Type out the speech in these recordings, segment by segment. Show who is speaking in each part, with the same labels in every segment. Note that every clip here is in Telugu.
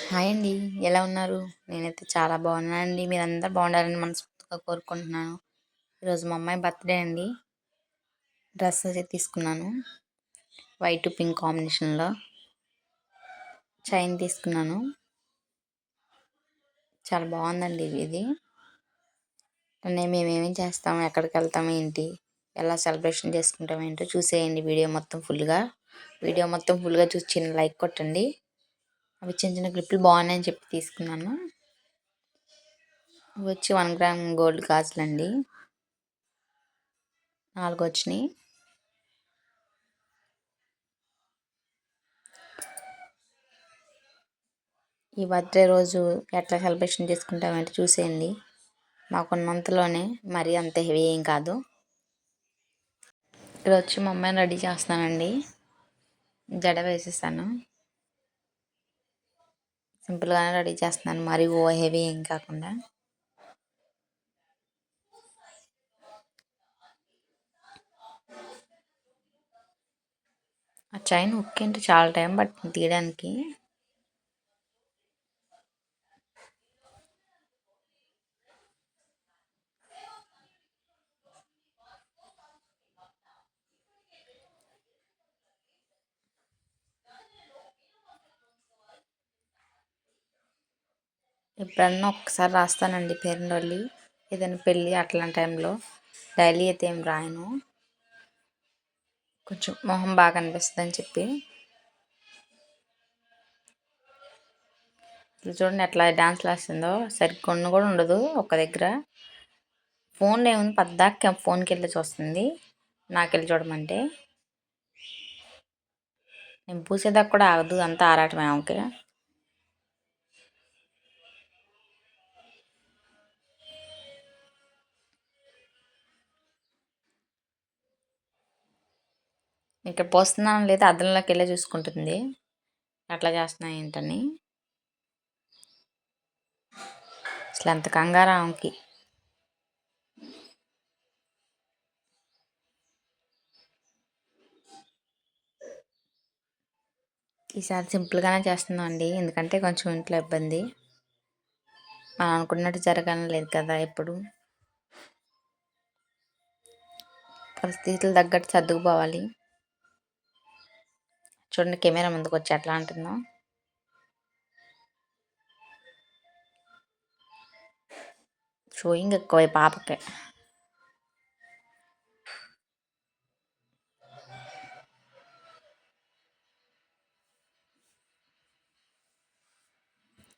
Speaker 1: హాయ్ అండి. ఎలా ఉన్నారు? నేనైతే చాలా బాగున్నానండి. మీరందరూ బాగుండాలని మనస్ఫూర్తిగా కోరుకుంటున్నాను. ఈరోజు మా అమ్మాయి బర్త్‌డే అండి. డ్రెస్ అయితే తీసుకున్నాను. వైట్, పింక్ కాంబినేషన్‌లో. చైన్ తీసుకున్నాను. చాలా బాగుందండి ఇది. మేమేమేం చేస్తాం, ఎక్కడికి వెళ్తాం, ఏంటి, ఎలా సెలబ్రేషన్ చేసుకుంటాం ఏంటో చూసేయండి వీడియో మొత్తం ఫుల్గా. వీడియో మొత్తం ఫుల్గా చూసి చిన్న లైక్ కొట్టండి. అవి చిన్న చిన్న క్లిప్పులు బాగున్నాయని చెప్పి తీసుకున్నాను. ఇవి వచ్చి 1 గ్రామ్ గోల్డ్ గాజులండి. 4 వచ్చినాయి. ఈ బర్త్డే రోజు ఎట్లా సెలబ్రేషన్ చేసుకుంటామంటే చూసేయండి. మాకున్నంతలోనే మరీ అంత హెవీ ఏం కాదు. ఇక్కడ వచ్చి మా అమ్మాయిని రెడీ చేస్తున్నానండి. జడ వేసేసాను. సింపుల్గానే రెడీ చేస్తున్నాను, మరీ ఓ హెవీ ఏం కాకుండా. ఆ చైన్ హుక్ అంటే చాలా టైం పట్టింది తీయడానికి. ఎప్పుడన్నా ఒక్కసారి రాస్తానండి పేరునొల్లి, ఏదైనా పెళ్ళి అట్లాంటి టైంలో. డైలీ అయితే ఏం రాయను, కొంచెం మొహం బాగా అనిపిస్తుంది అని చెప్పి. ఇట్లా చూడండి ఎట్లా డాన్స్లు వేస్తుందో. సరిగ్గా ఉన్న కూడా ఉండదు ఒక దగ్గర. ఫోన్లో ఏముంది పద్దాక ఫోన్కి వెళ్ళి చూస్తుంది నాకెళ్ళి చూడమంటే. నేను పూసేదాకా కూడా ఆగదు, అంతా ఆరాటమే ఆమెకి. ఇక్కడ పోస్తున్నాను లేదా అద్దంలోకి వెళ్ళి చూసుకుంటుంది అట్లా చేస్తున్నా ఏంటని. అసలు ఎంత కంగారు ఆమెకి. ఈసారి సింపుల్గానే చేస్తున్నాం అండి, ఎందుకంటే కొంచెం ఇంట్లో ఇబ్బంది. మనం అనుకున్నట్టు జరగాలని లేదు కదా ఎప్పుడు. పరిస్థితులు తగ్గట్టు సర్దుకుపోవాలి. చూడండి కెమెరా ముందుకు వచ్చి ఎట్లా అంటుందో. షోయింగ్ ఎక్కువ పాపకి.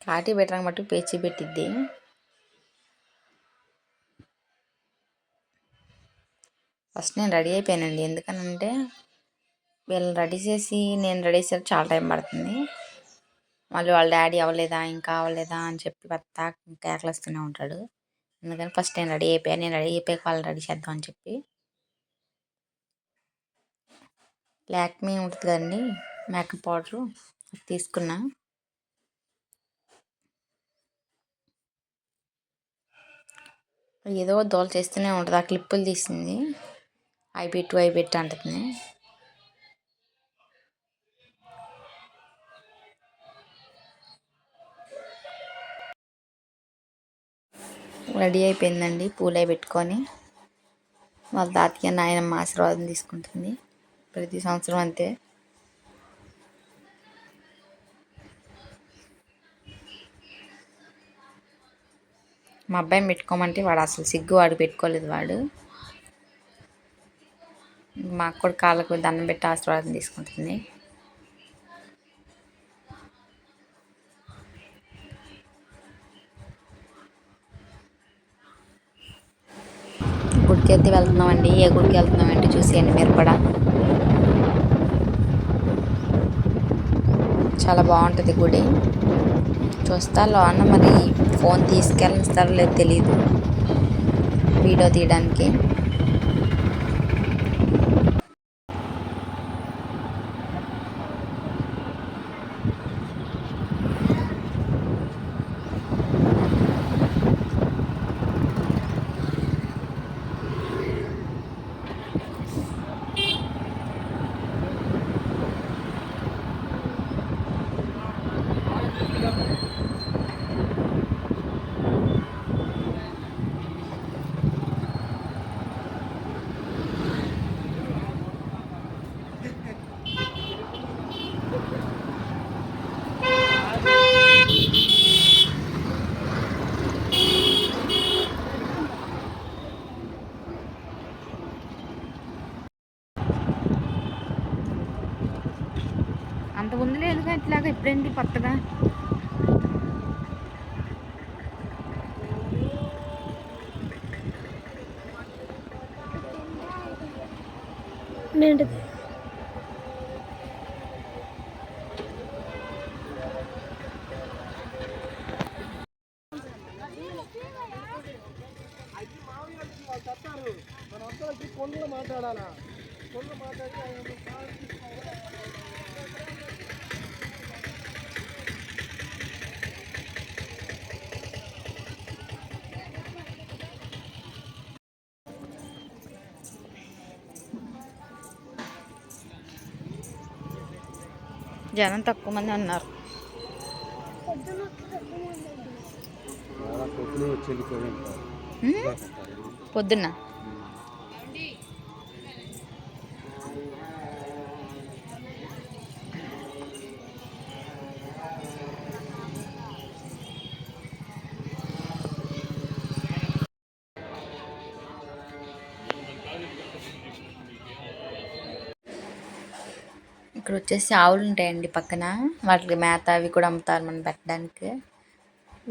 Speaker 1: కాటి పెట్టడానికి మట్టు పేచి పెట్టిద్ది. ఫస్ట్ నేను రెడీ అయిపోయానండి, ఎందుకనంటే వీళ్ళని రెడీ చేసి నేను రెడీ చేసి చాలా టైం పడుతుంది. మళ్ళీ వాళ్ళ డాడీ అవ్వలేదా ఇంకా అవ్వలేదా అని చెప్పి పెద్ద కేకలు వస్తూనే ఉంటాడు. అందుకని ఫస్ట్ నేను రెడీ అయిపోయాను. నేను రెడీ అయిపోయాక వాళ్ళు రెడీ చేద్దాం అని చెప్పి. లాక్మీ ఉంటుంది కదండి మేకప్ పౌడరు, తీసుకున్నా. ఏదో దోల చేస్తూనే ఉంటుంది. ఆ క్లిప్పులు తీసింది అవి పెట్టు అంటుంది. రెడీ అయిపోయిందండి, పూలే పెట్టుకొని వాళ్ళ తాతయ్య నాయనమ్మ ఆశీర్వాదం తీసుకుంటుంది. ప్రతి సంవత్సరం అంతే. మా అబ్బాయిని పెట్టుకోమంటే వాడు అసలు సిగ్గు, వాడు పెట్టుకోలేదు. వాడు మా అక్క కూడా కాళ్ళకు దండం పెట్టి ఆశీర్వాదం తీసుకుంటుంది. గుడికి అయితే వెళ్తున్నామండి. ఏ గుడికి వెళ్తున్నామంటే చూసేయండి మీరు కూడా. చాలా బాగుంటుంది గుడి. చూస్తా లోన మరి ఫోన్ తీసుకెళ్ళనిస్తారో లేదో తెలియదు వీడియో తీయడానికి. ఇప్పుడేంటి కొత్తగా? జనం తక్కువ మంది ఉన్నారు. పొద్దున్న ఇక్కడ వచ్చేసి ఆవులు ఉంటాయండి పక్కన. వాటికి మేత అవి కూడా అమ్ముతారు మనం పెట్టడానికి.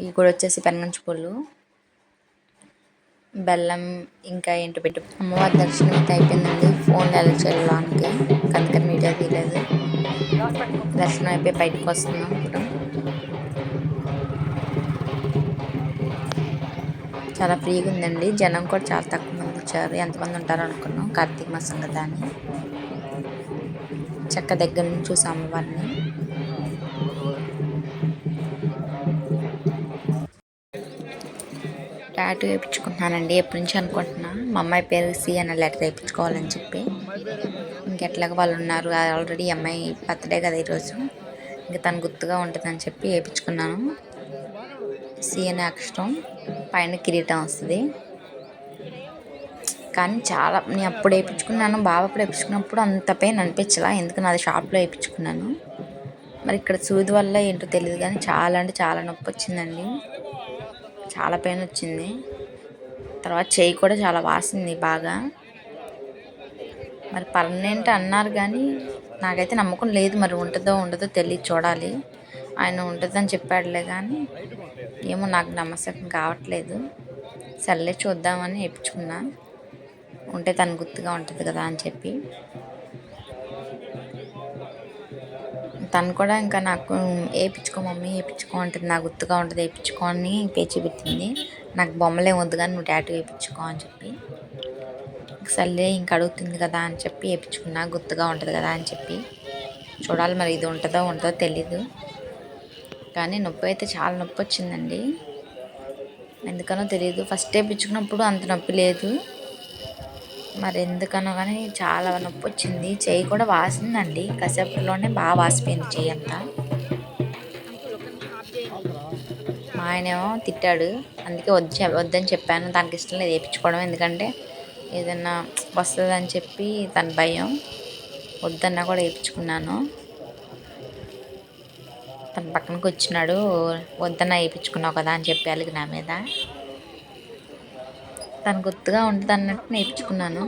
Speaker 1: ఇవి కూడా వచ్చేసి పెనుగంచి పూలు, బెల్లం, ఇంకా ఏంటో పెట్టు. అమ్మవారి దర్శనం అయితే అయిపోయిందండి. ఫోన్ ఎలా చేయడానికి అందుకని వీడియో తీయలేదు. దర్శనం అయిపోయి బయటకు వస్తున్నాం ఇప్పుడు. చాలా ఫ్రీగా ఉందండి. జనం కూడా చాలా తక్కువ మంది వచ్చారు. ఎంతమంది ఉంటారు అనుకున్నాం. కార్తీక మాసం కదా అని చక్క దగ్గర నుంచి చూసాం అమ్మవారిని. టాటూ వేయించుకుంటున్నానండి. ఎప్పటి నుంచి అనుకుంటున్నా. మా అమ్మాయి పేరు సి అన్న లెటర్ వేయించుకోవాలని చెప్పి. ఇంకెట్లాగా వాళ్ళు ఉన్నారు ఆల్రెడీ. అమ్మాయి బర్త్డే కదా ఈరోజు. ఇంకా తను గుర్తుగా ఉంటుందని చెప్పి వేయించుకున్నాను. సి అనే అక్షరం పైన కిరీటం వస్తుంది. కానీ చాలా నేను అప్పుడు వేయించుకున్నాను. బాబు అప్పుడు వేయించుకున్నప్పుడు అంత పెయిన్ అనిపించలా. ఎందుకు నాది షాప్లో వేయించుకున్నాను. మరి ఇక్కడ సూది వల్ల ఏంటో తెలియదు కానీ చాలా అంటే చాలా నొప్పి వచ్చిందండి. చాలా పెయిన్ వచ్చింది. తర్వాత చేయి కూడా చాలా వాసింది బాగా. మరి పర్మనెంట్ అన్నారు కానీ నాకైతే నమ్మకం లేదు. మరి ఉంటుందో ఉండదో తెలియదు, చూడాలి. ఆయన ఉంటుందని చెప్పాడులే కానీ ఏమో నాకు నమ్మకం కావట్లేదు. సర్లే చూద్దామని వేయించుకున్నా. ఉంటే తను గుర్తుగా ఉంటుంది కదా అని చెప్పి. తను కూడా ఇంకా నాకు వేయించుకో మమ్మీ వేయించుకో ఉంటుంది. నాకు గుర్తుగా ఉంటుంది వేయించుకో అని పేచి పెట్టింది. నాకు బొమ్మలే వద్దు కానీ నువ్వు టాటూ వేయించుకో అని చెప్పి. సర్లే ఇంక అడుగుతుంది కదా అని చెప్పి వేయించుకున్నా. గుర్తుగా ఉంటుంది కదా అని చెప్పి. చూడాలి మరి ఇది ఉంటుందో ఉండదో తెలీదు. కానీ నొప్పి అయితే చాలా నొప్పి వచ్చిందండి. ఎందుకనో తెలియదు. ఫస్ట్ వేయించుకున్నప్పుడు అంత నొప్పి లేదు. మరి ఎందుకనో కానీ చాలా నొప్పి వచ్చింది. చెయ్యి కూడా వాసిందండి. కాసేపట్లోనే బాగా వాసిపోయింది చెయ్యి అంతా. మా ఆయనేమో తిట్టాడు. అందుకే వద్దని చెప్పాను. తనకి ఇష్టం లేదు వేయించుకోవడం. ఎందుకంటే ఏదన్నా వస్తుందని చెప్పి తన భయం. వద్దన్నా కూడా వేయించుకున్నాను. తన పక్కనకి వచ్చినాడు. వద్దన్నా వేయించుకున్నావు కదా అని చెప్పి అలిగి నా మీద. తను గుర్తుగా ఉంటుంది అన్నట్టు నేర్చుకున్నాను.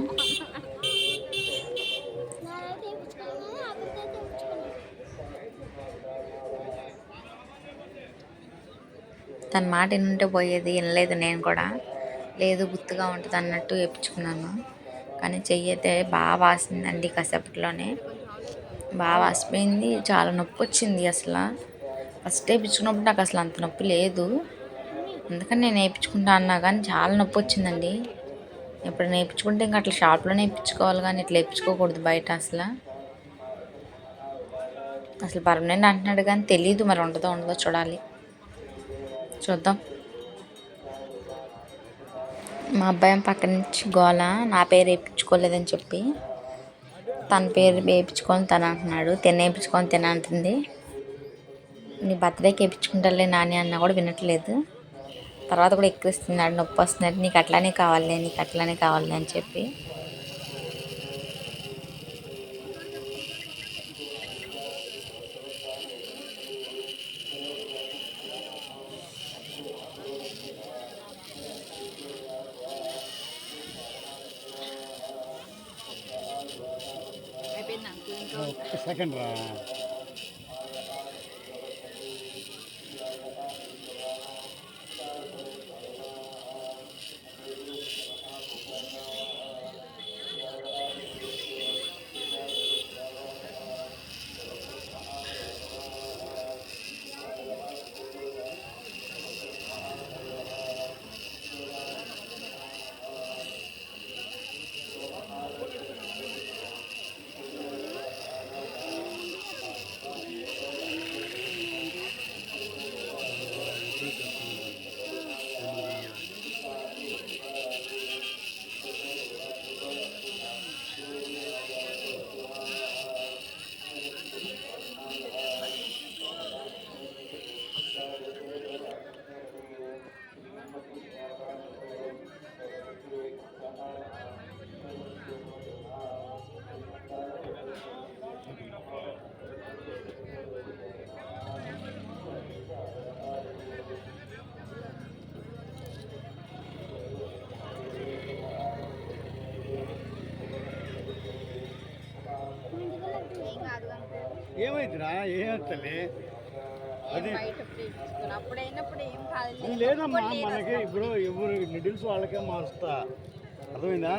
Speaker 1: తన మాట వినుంటే పోయేది. వినలేదు. నేను కూడా లేదు గుర్తుగా ఉంటుంది అన్నట్టు వేయించుకున్నాను. కానీ చెయ్యి అయితే బాగా వాసిందండి. కాసేపట్లోనే బాగా వాసిపోయింది. చాలా నొప్పి వచ్చింది. అసలు ఫస్ట్ వేయించుకున్నప్పుడు నాకు అసలు అంత నొప్పి లేదు. అందుకని నేను వేయించుకుంటా అన్నా కానీ చాలా నొప్పి వచ్చిందండి. ఇప్పుడు వేయించుకుంటే ఇంకా అట్లా షాప్లోనే వేయించుకోవాలి కానీ ఇట్లా వేయించుకోకూడదు బయట. అసలు పర్మనెంట్ అంటున్నాడు కానీ తెలీదు. మరి ఉంటుందో ఉండదో చూడాలి. చూద్దాం. మా అబ్బాయి పక్క నుంచి గోల నా పేరు వేయించుకోలేదని చెప్పి. తన పేరు వేయించుకొని తను అంటున్నాడు. వేయించుకొని అంటుంది. నీ బర్త్డేకి వేయించుకుంటారులే నాని అన్నా కూడా వినట్లేదు. తర్వాత కూడా ఎక్కిరిస్తున్నాడు. నొప్పి వస్తున్నట్టు నీకు అట్లానే కావాలి నీకు అట్లానే కావాలి అని చెప్పి.
Speaker 2: సెకండ్ రా ఏమైందిరా ఏమవుతుంది అది
Speaker 1: అప్పుడైనప్పుడు ఏం కాదు.
Speaker 2: అది లేదమ్మా మనకి ఇప్పుడు ఎవరు నిడిల్స్ వాళ్ళకే మారుస్తా అర్థమైందా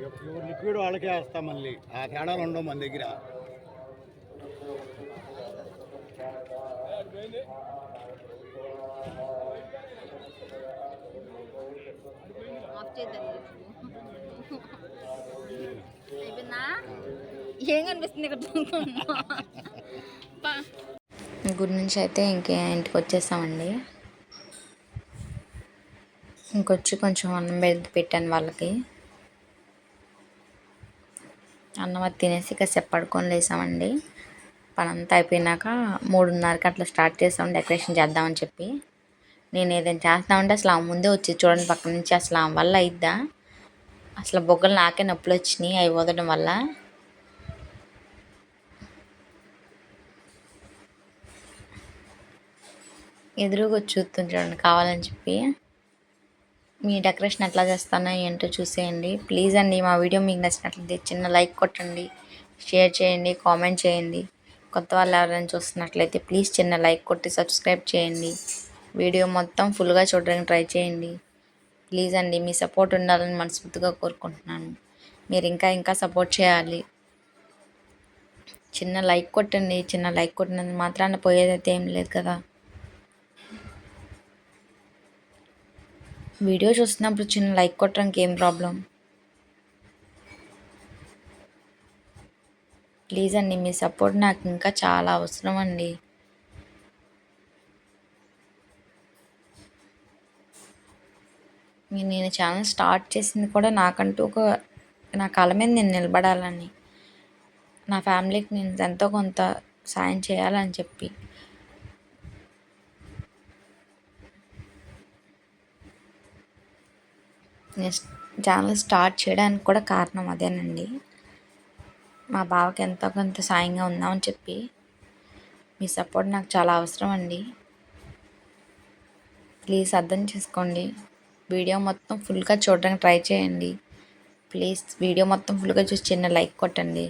Speaker 2: ఎవరు లిక్విడ్ వాళ్ళకే వేస్తా మళ్ళీ ఆ తేడాలు ఉండవు మన దగ్గర
Speaker 1: ఏం కనిపిస్తుంది ఇక్కడ గుడి నుంచి అయితే ఇంటికి వచ్చేసామండి. ఇంకొచ్చి కొంచెం అన్నం పెట్టాను వాళ్ళకి. అన్నం అది తినేసి కాసేపు పడుకొని లేసామండి. పనంతా అయిపోయినాక 3:30కి అట్లా స్టార్ట్ చేసాం డెకరేషన్ చేద్దామని చెప్పి. నేను ఏదైనా చేస్తామంటే అసలు ఆమె ముందే వచ్చి చూడండి పక్క నుంచి. అసలు ఆమె వల్ల అయిద్దా? అసలు బొగ్గలు నాకే నొప్పులు వచ్చినాయి అవి వదలడం వల్ల. ఎదురుగా చూస్తుంది చూడండి కావాలని చెప్పి. మీ డెకరేషన్ ఎట్లా చేస్తానో ఏంటో చూసేయండి ప్లీజ్ అండి. మా వీడియో మీకు నచ్చినట్లయితే చిన్న లైక్ కొట్టండి, షేర్ చేయండి, కామెంట్ చేయండి. కొత్త వాళ్ళు ఎవరైనా చూస్తున్నట్లయితే ప్లీజ్ చిన్న లైక్ కొట్టి సబ్స్క్రైబ్ చేయండి. వీడియో మొత్తం ఫుల్గా చూడడానికి ట్రై చేయండి ప్లీజ్ అండి. మీ సపోర్ట్ ఉండాలని మనస్ఫూర్తిగా కోరుకుంటున్నాను. మీరు ఇంకా సపోర్ట్ చేయాలి. చిన్న లైక్ కొట్టండి. చిన్న లైక్ కొట్టినందుకు మాత్రాన పోయేదైతే ఏం లేదు కదా. వీడియో చూస్తున్నప్పుడు చిన్న లైక్ కొట్టడానికి ఏం ప్రాబ్లం? ప్లీజ్ అండి, మీ సపోర్ట్ నాకు ఇంకా చాలా అవసరం అండి. నేను ఛానల్ స్టార్ట్ చేసింది కూడా నాకంటూ నా కాళ్ళ మీద నేను నిలబడాలని, నా ఫ్యామిలీకి నేను ఎంతో కొంత సాయం చేయాలని చెప్పి. నేను ఛానల్ స్టార్ట్ చేయడానికి కూడా కారణం అదేనండి. మా బావకి ఎంతో కొంత సాయంగా ఉందామని చెప్పి. మీ సపోర్ట్ నాకు చాలా అవసరం అండి. ప్లీజ్ అర్థం చేసుకోండి. వీడియో మొత్తం ఫుల్గా చూడడానికి ట్రై చేయండి ప్లీజ్. వీడియో మొత్తం ఫుల్గా చూసి చిన్న లైక్ కొట్టండి.